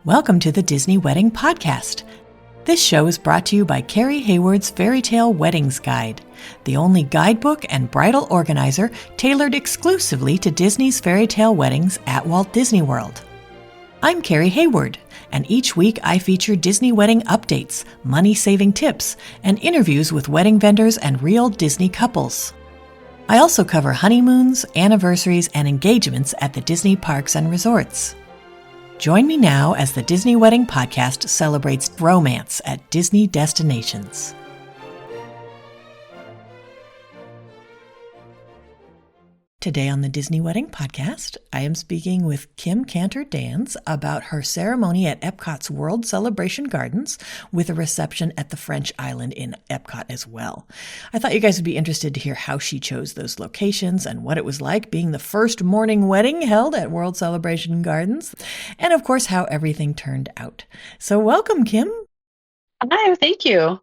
Welcome to the Disney Wedding Podcast. This show is brought to you by Carrie Hayward's Fairy Tale Weddings Guide, the only guidebook and bridal organizer tailored exclusively to Disney's fairy tale weddings at Walt Disney World. I'm Carrie Hayward, and each week I feature Disney wedding updates, money-saving tips, and interviews with wedding vendors and real Disney couples. I also cover honeymoons, anniversaries, and engagements at the Disney parks and resorts. Join me now as the Disney Wedding Podcast celebrates romance at Disney destinations. Today on the Disney Wedding Podcast, I am speaking with Kanter Dans about her ceremony at EPCOT's World Celebration Gardens with a reception at the French Island in EPCOT as well. I thought you guys would be interested to hear how she chose those locations and what it was like being the first morning wedding held at World Celebration Gardens, and of course how everything turned out. So welcome, Kim. Hi, thank you.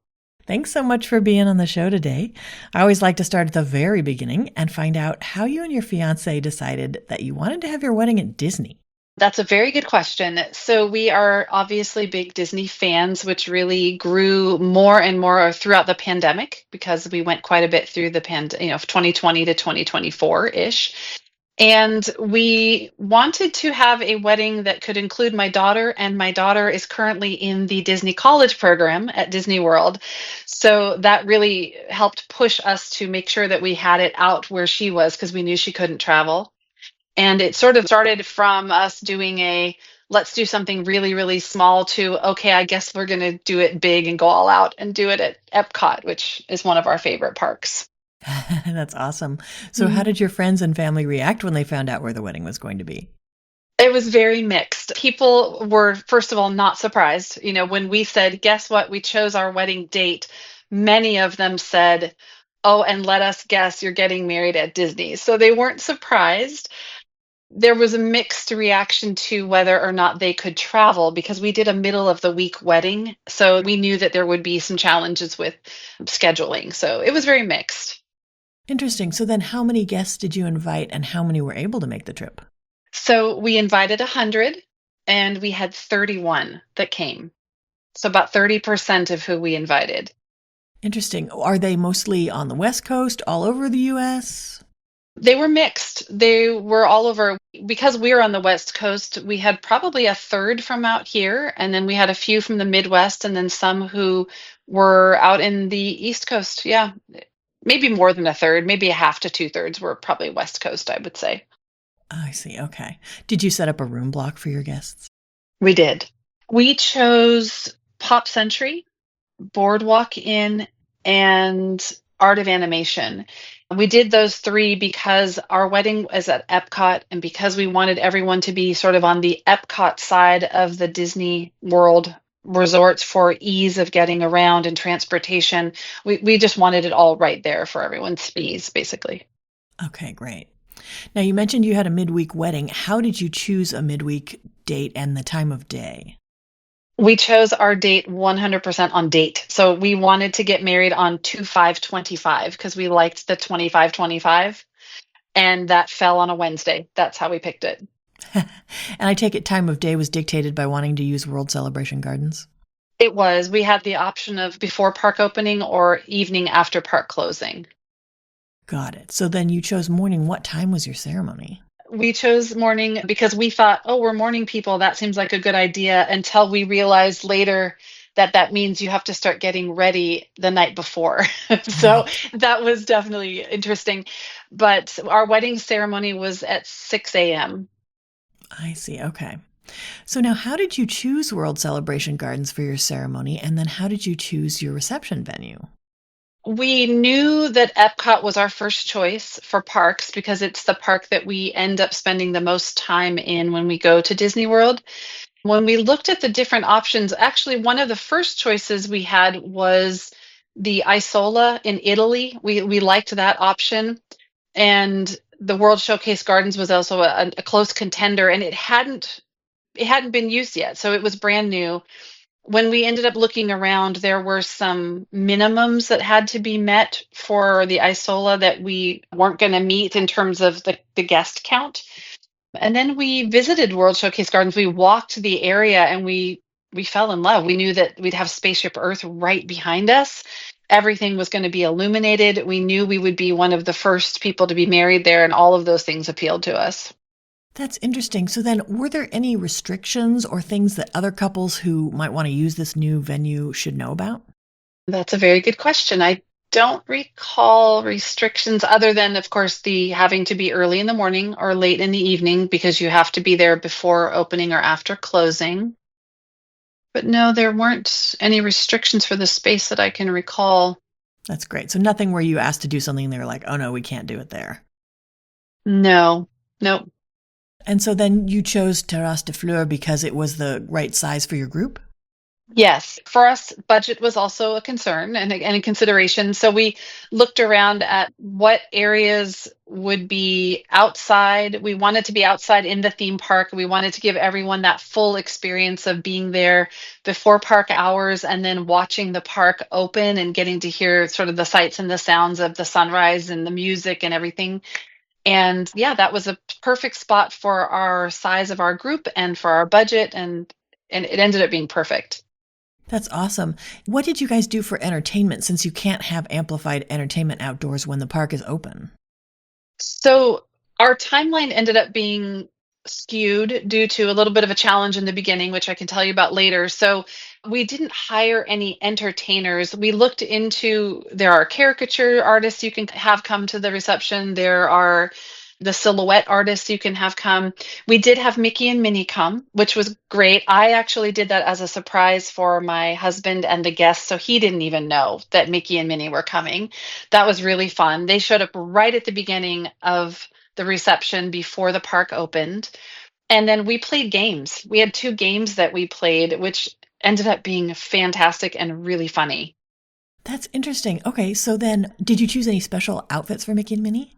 Thanks so much for being on the show today. I always like to start at the very beginning and find out how you and your fiancé decided that you wanted to have your wedding at Disney. That's a very good question. So we are obviously big Disney fans, which really grew more and more throughout the pandemic because we went quite a bit through the 2020 to 2024-ish. And we wanted to have a wedding that could include my daughter, and my daughter is currently in the Disney College program at Disney World. So that really helped push us to make sure that we had it out where she was because we knew she couldn't travel. And it sort of started from us doing let's do something really, really small to, okay, I guess we're going to do it big and go all out and do it at EPCOT, which is one of our favorite parks. That's awesome. So how did your friends and family react when they found out where the wedding was going to be? It was very mixed. People were, first of all, not surprised. When we said, guess what, we chose our wedding date, many of them said, oh, and let us guess, you're getting married at Disney. So they weren't surprised. There was a mixed reaction to whether or not they could travel because we did a middle of the week wedding. So we knew that there would be some challenges with scheduling. So it was very mixed. Interesting. So then how many guests did you invite and how many were able to make the trip? So we invited 100 and we had 31 that came. So about 30% of who we invited. Interesting. Are they mostly on the West Coast, all over the U.S.? They were mixed. They were all over. Because we were on the West Coast, we had probably a third from out here, and then we had a few from the Midwest, and then some who were out in the East Coast. Yeah, maybe more than a third, maybe a half to 2/3 were probably West Coast, I would say. I see. Okay. Did you set up a room block for your guests? We did. We chose Pop Century, Boardwalk Inn, and Art of Animation. We did those three because our wedding is at EPCOT and because we wanted everyone to be sort of on the EPCOT side of the Disney World resorts for ease of getting around and transportation. We just wanted it all right there for everyone's ease, basically. Okay, great. Now, you mentioned you had a midweek wedding. How did you choose a midweek date and the time of day? We chose our date 100% on date. So we wanted to get married on 2/5/25 because we liked the 25/25, and that fell on a Wednesday. That's how we picked it. And I take it time of day was dictated by wanting to use World Celebration Gardens? It was. We had the option of before park opening or evening after park closing. Got it. So then you chose morning. What time was your ceremony? We chose morning because we thought, oh, we're morning people. That seems like a good idea until we realized later that means you have to start getting ready the night before. So that was definitely interesting. But our wedding ceremony was at 6 a.m. I see. Okay. So now how did you choose World Celebration Gardens for your ceremony? And then how did you choose your reception venue? We knew that EPCOT was our first choice for parks because it's the park that we end up spending the most time in when we go to Disney World. When we looked at the different options, actually one of the first choices we had was the Isola in Italy. We liked that option. And the World Showcase Gardens was also a close contender, and it hadn't been used yet, so it was brand new. When we ended up looking around, there were some minimums that had to be met for the Isola that we weren't going to meet in terms of the guest count. And then we visited World Showcase Gardens. We walked the area and we fell in love. We knew that we'd have Spaceship Earth right behind us. Everything was going to be illuminated. We knew we would be one of the first people to be married there, and all of those things appealed to us. That's interesting. So then, were there any restrictions or things that other couples who might want to use this new venue should know about? That's a very good question. I don't recall restrictions other than, of course, the having to be early in the morning or late in the evening because you have to be there before opening or after closing. But no, there weren't any restrictions for the space that I can recall. That's great. So nothing where you asked to do something and they were like, oh no, we can't do it there. No, no. And so then you chose Terrace de Fleurs because it was the right size for your group? Yes, for us, budget was also a concern and a consideration. So we looked around at what areas would be outside. We wanted to be outside in the theme park. We wanted to give everyone that full experience of being there before park hours and then watching the park open and getting to hear sort of the sights and the sounds of the sunrise and the music and everything. And yeah, that was a perfect spot for our size of our group and for our budget, and it ended up being perfect. That's awesome. What did you guys do for entertainment since you can't have amplified entertainment outdoors when the park is open? So our timeline ended up being skewed due to a little bit of a challenge in the beginning, which I can tell you about later. So we didn't hire any entertainers. We looked into, there are caricature artists you can have come to the reception. There are the silhouette artists you can have come. We did have Mickey and Minnie come, which was great. I actually did that as a surprise for my husband and the guests, so he didn't even know that Mickey and Minnie were coming. That was really fun. They showed up right at the beginning of the reception before the park opened. And then we played games. We had two games that we played, which ended up being fantastic and really funny. That's interesting. Okay, so then did you choose any special outfits for Mickey and Minnie?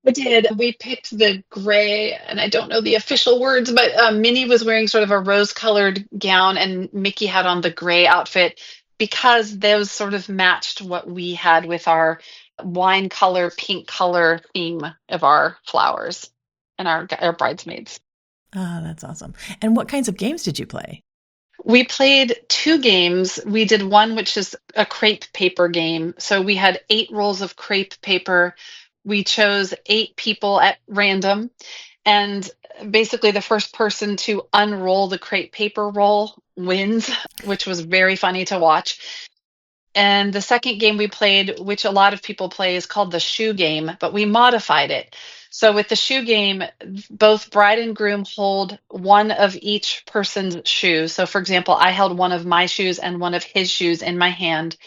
We did. We picked the gray, and I don't know the official words, but Minnie was wearing sort of a rose-colored gown, and Mickey had on the gray outfit because those sort of matched what we had with our wine color, pink color theme of our flowers and our bridesmaids. Ah, that's awesome. And what kinds of games did you play? We played two games. We did one, which is a crepe paper game. So we had 8 rolls of crepe paper. We chose 8 people at random. And basically, the first person to unroll the crepe paper roll wins, which was very funny to watch. And the second game we played, which a lot of people play, is called the shoe game, but we modified it. So with the shoe game, both bride and groom hold one of each person's shoes. So for example, I held one of my shoes and one of his shoes in my hand.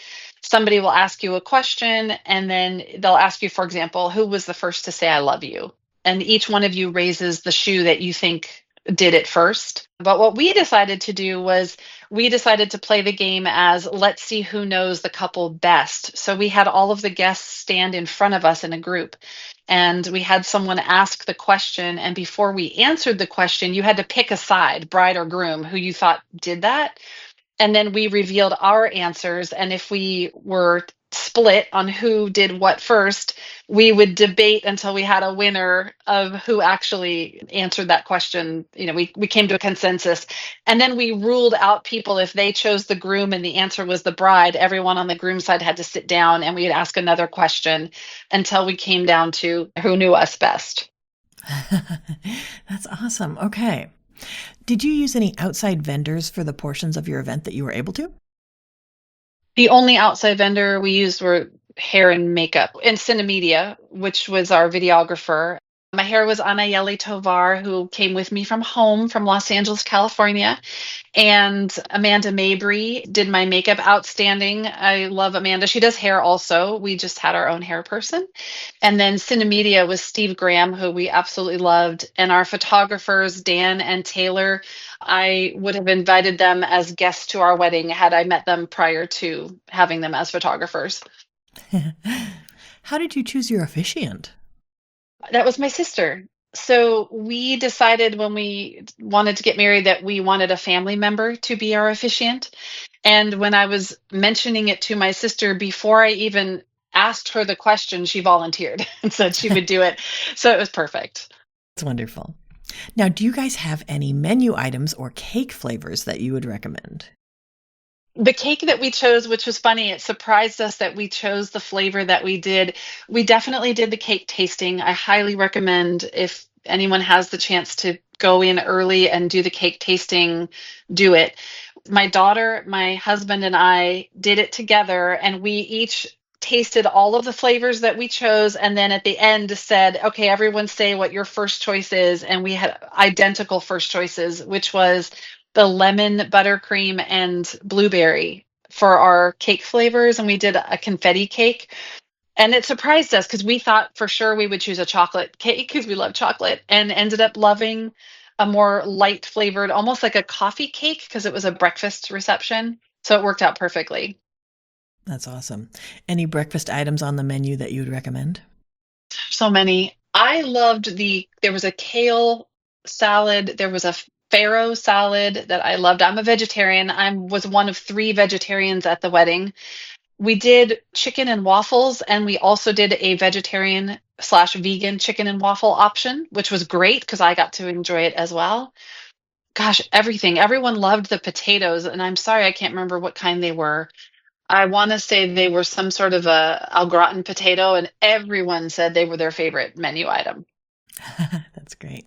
Somebody will ask you a question, and then they'll ask you, for example, who was the first to say I love you? And each one of you raises the shoe that you think did it first. But what we decided to do was we decided to play the game as let's see who knows the couple best. So we had all of the guests stand in front of us in a group, and we had someone ask the question. And before we answered the question, you had to pick a side, bride or groom, who you thought did that. And then we revealed our answers. And if we were split on who did what first, we would debate until we had a winner of who actually answered that question. We came to a consensus. And then we ruled out people if they chose the groom and the answer was the bride. Everyone on the groom side had to sit down and we'd ask another question until we came down to who knew us best. That's awesome. Okay. Did you use any outside vendors for the portions of your event that you were able to? The only outside vendor we used were hair and makeup and Cinemedia, which was our videographer. My hair was Anayeli Tovar, who came with me from home from Los Angeles, California. And Amanda Mabry did my makeup. Outstanding. I love Amanda. She does hair also. We just had our own hair person. And then Cinemedia was Steve Graham, who we absolutely loved. And our photographers, Dan and Taylor, I would have invited them as guests to our wedding had I met them prior to having them as photographers. How did you choose your officiant? That was my sister. So we decided when we wanted to get married that we wanted a family member to be our officiant. And when I was mentioning it to my sister, before I even asked her the question, she volunteered and said she would do it. So it was perfect. It's wonderful. Now, do you guys have any menu items or cake flavors that you would recommend? The cake that we chose, which was funny, it surprised us that we chose the flavor that we did. We definitely did the cake tasting. I highly recommend if anyone has the chance to go in early and do the cake tasting, do it. My daughter, my husband, and I did it together, and we each tasted all of the flavors that we chose. And then at the end said, okay, everyone say what your first choice is. And we had identical first choices, which was the lemon, buttercream, and blueberry for our cake flavors. And we did a confetti cake. And it surprised us because we thought for sure we would choose a chocolate cake because we love chocolate, and ended up loving a more light flavored, almost like a coffee cake because it was a breakfast reception. So it worked out perfectly. That's awesome. Any breakfast items on the menu that you would recommend? So many. There was a kale salad, there was a farro salad that I loved. I'm a vegetarian. I was one of three vegetarians at the wedding. We did chicken and waffles, and we also did a vegetarian slash vegan chicken and waffle option, which was great because I got to enjoy it as well. Gosh, everything. Everyone loved the potatoes, and I'm sorry I can't remember what kind they were. I want to say they were some sort of a au gratin potato, and everyone said they were their favorite menu item. That's great.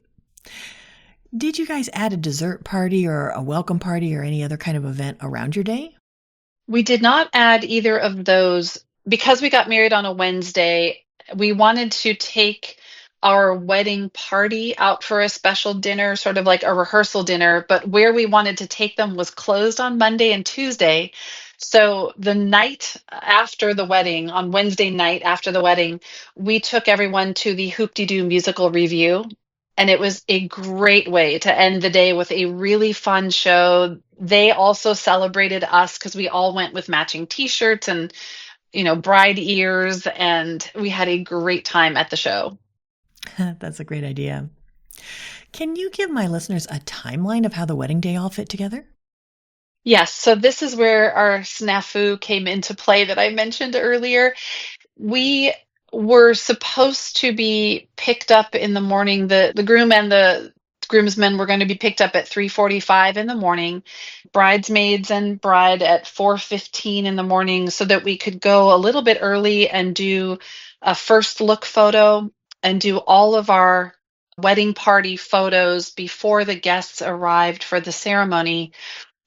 Did you guys add a dessert party or a welcome party or any other kind of event around your day? We did not add either of those because we got married on a Wednesday. We wanted to take our wedding party out for a special dinner, sort of like a rehearsal dinner, but where we wanted to take them was closed on Monday and Tuesday. So the night after the wedding, on Wednesday night after the wedding, we took everyone to the Hoop-de-Doo musical review. And it was a great way to end the day with a really fun show. They also celebrated us because we all went with matching t-shirts and, bride ears, and we had a great time at the show. That's a great idea. Can you give my listeners a timeline of how the wedding day all fit together? Yes, so this is where our snafu came into play that I mentioned earlier. We were supposed to be picked up in the morning. The groom and the groomsmen were going to be picked up at 3:45 in the morning, bridesmaids and bride at 4:15 in the morning, so that we could go a little bit early and do a first look photo and do all of our wedding party photos before the guests arrived for the ceremony.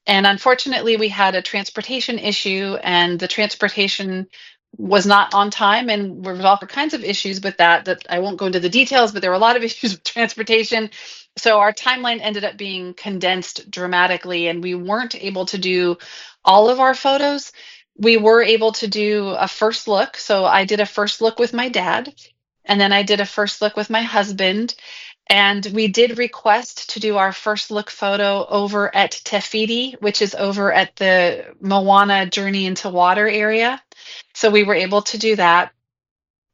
And unfortunately, we had a transportation issue, and the transportation was not on time. And there were all kinds of issues with that I won't go into the details, but there were a lot of issues with transportation. So our timeline ended up being condensed dramatically, and we weren't able to do all of our photos. We were able to do a first look. So I did a first look with my dad, and then I did a first look with my husband. And we did request to do our first look photo over at Tefiti, which is over at the Moana Journey into Water area. So we were able to do that.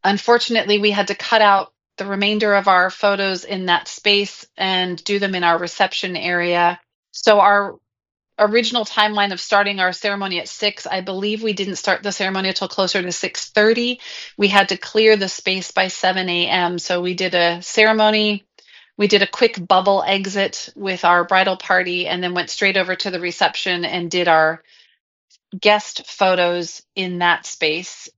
Unfortunately, we had to cut out the remainder of our photos in that space and do them in our reception area. So our original timeline of starting our ceremony at 6, I believe we didn't start the ceremony until closer to 6:30. We had to clear the space by 7 a.m. So we did a ceremony. We did a quick bubble exit with our bridal party, and then went straight over to the reception and did our guest photos in that space.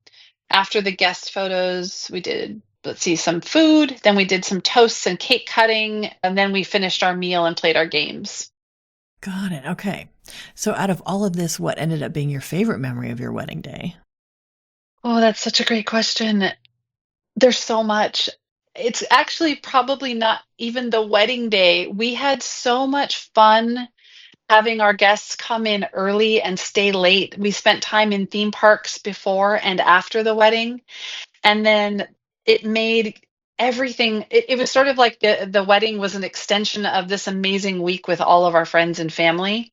After the guest photos, we did, let's see, some food. Then we did some toasts and cake cutting. And then we finished our meal and played our games. Got it. Okay. So out of all of this, what ended up being your favorite memory of your wedding day? Oh, that's such a great question. There's so much. It's actually probably not even the wedding day. We had so much fun having our guests come in early and stay late. We spent time in theme parks before and after the wedding. And then it made everything, it was sort of like the wedding was an extension of this amazing week with all of our friends and family.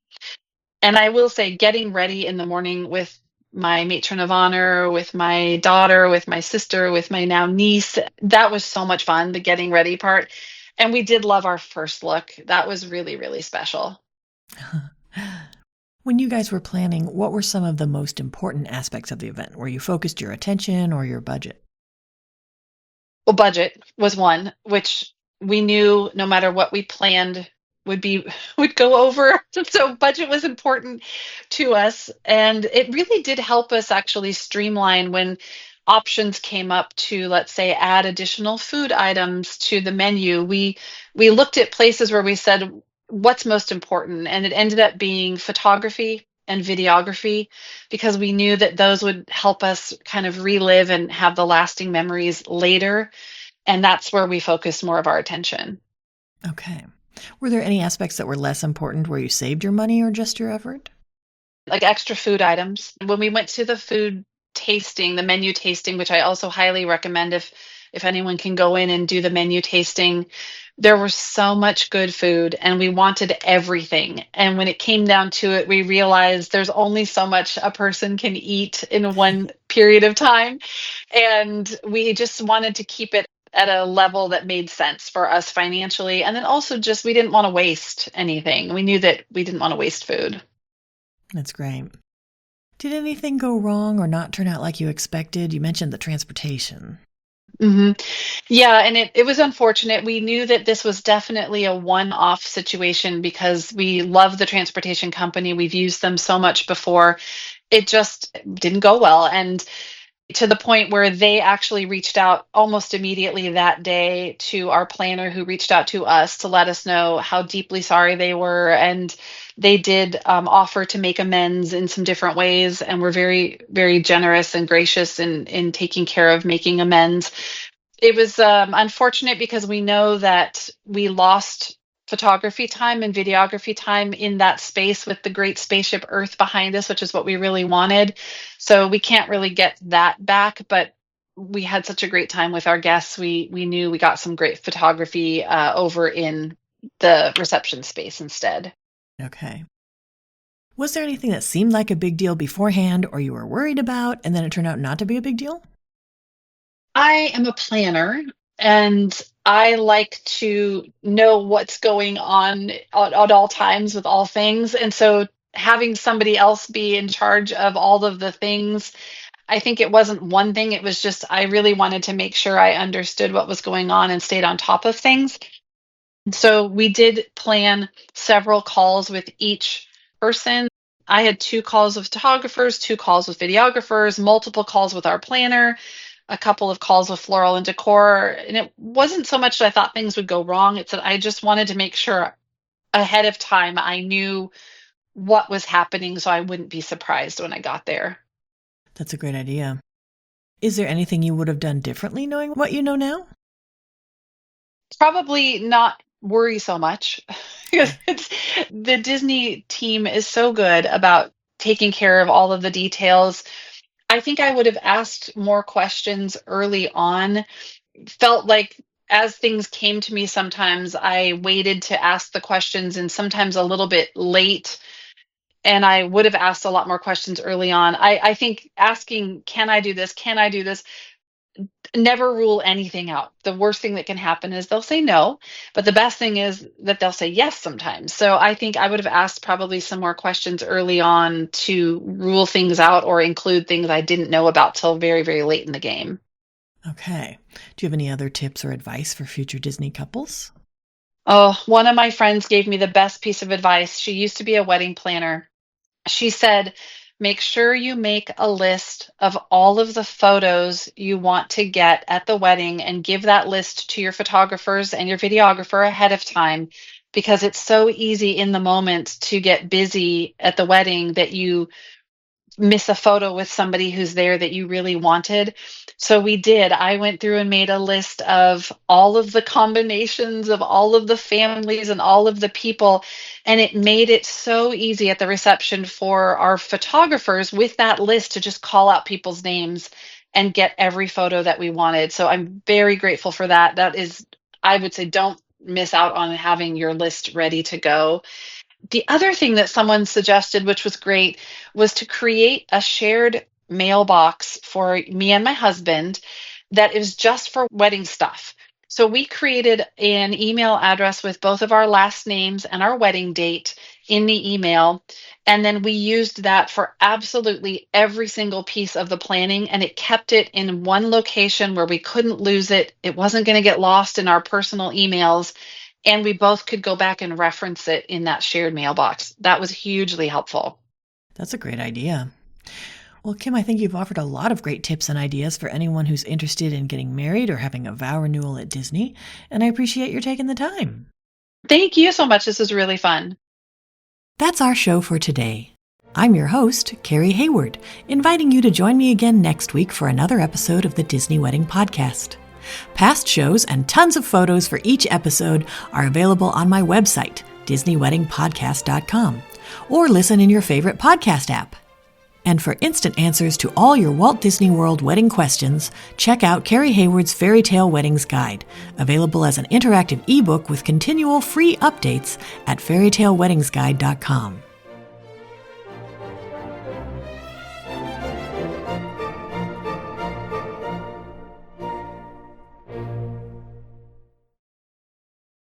And I will say, getting ready in the morning with my matron of honor, with my daughter, with my sister, with my now niece, that was so much fun, the getting ready part. And we did love our first look. That was really, really special. When you guys were planning, what were some of the most important aspects of the event where you focused your attention or your budget? Well, budget was one, which we knew no matter what we planned would be would go over. So budget was important to us, and it really did help us actually streamline when options came up to, let's say, add additional food items to the menu. We looked at places where we said what's most important, and it ended up being photography and videography, because we knew that those would help us kind of relive and have the lasting memories later, and that's where we focus more of our attention. Okay. Were there any aspects that were less important where you saved your money or just your effort? Like extra food items. When we went to the food tasting, the menu tasting, which I also highly recommend if anyone can go in and do the menu tasting, there was so much good food and we wanted everything. And when it came down to it, we realized there's only so much a person can eat in one period of time. And we just wanted to keep it at a level that made sense for us financially. And then also just we didn't want to waste anything. We knew that we didn't want to waste food. That's great. Did anything go wrong or not turn out like you expected? You mentioned the transportation. hmm Yeah, and it was unfortunate. We knew that this was definitely a one-off situation because we love the transportation company. We've used them so much before. It just didn't go well. And to the point where they actually reached out almost immediately that day to our planner, who reached out to us to let us know how deeply sorry they were. And they did offer to make amends in some different ways, and were very, very generous and gracious in taking care of making amends. It was unfortunate because we know that we lost photography time and videography time in that space with the great spaceship Earth behind us, which is what we really wanted. So we can't really get that back, but we had such a great time with our guests. We knew we got some great photography over in the reception space instead. Okay. Was there anything that seemed like a big deal beforehand or you were worried about and then it turned out not to be a big deal? I am a planner, and I like to know what's going on at all times with all things. And so having somebody else be in charge of all of the things, I think it wasn't one thing. It was just I really wanted to make sure I understood what was going on and stayed on top of things. So we did plan several calls with each person. I had 2 calls with photographers, 2 calls with videographers, multiple calls with our planner, a couple of calls with floral and decor. And it wasn't so much that I thought things would go wrong, it's that I just wanted to make sure ahead of time I knew what was happening so I wouldn't be surprised when I got there. That's a great idea. Is there anything you would have done differently knowing what you know now? Probably not worry so much because the Disney team is so good about taking care of all of the details. I think I would have asked more questions early on. Felt like as things came to me, sometimes I waited to ask the questions and sometimes a little bit late. And I would have asked a lot more questions early on. I think asking, can I do this? Can I do this? Never rule anything out. The worst thing that can happen is they'll say no, but the best thing is that they'll say yes sometimes. So I think I would have asked probably some more questions early on to rule things out or include things I didn't know about till very, very late in the game. Okay. Do you have any other tips or advice for future Disney couples? Oh, one of my friends gave me the best piece of advice. She used to be a wedding planner. She said, make sure you make a list of all of the photos you want to get at the wedding and give that list to your photographers and your videographer ahead of time, because it's so easy in the moment to get busy at the wedding that you miss a photo with somebody who's there that you really wanted. So we did. I went through and made a list of all of the combinations of all of the families and all of the people. And it made it so easy at the reception for our photographers with that list to just call out people's names and get every photo that we wanted. So I'm very grateful for that. That is, I would say, don't miss out on having your list ready to go. The other thing that someone suggested, which was great, was to create a shared mailbox for me and my husband that is just for wedding stuff. So we created an email address with both of our last names and our wedding date in the email. And then we used that for absolutely every single piece of the planning. And it kept it in one location where we couldn't lose it. It wasn't going to get lost in our personal emails. And we both could go back and reference it in that shared mailbox. That was hugely helpful. That's a great idea. Well, Kim, I think you've offered a lot of great tips and ideas for anyone who's interested in getting married or having a vow renewal at Disney, and I appreciate your taking the time. Thank you so much. This was really fun. That's our show for today. I'm your host, Carrie Hayward, inviting you to join me again next week for another episode of the Disney Wedding Podcast. Past shows and tons of photos for each episode are available on my website, DisneyWeddingPodcast.com, or listen in your favorite podcast app. And for instant answers to all your Walt Disney World wedding questions, check out Carrie Hayward's Fairy Tale Weddings Guide, available as an interactive ebook with continual free updates at fairytaleweddingsguide.com.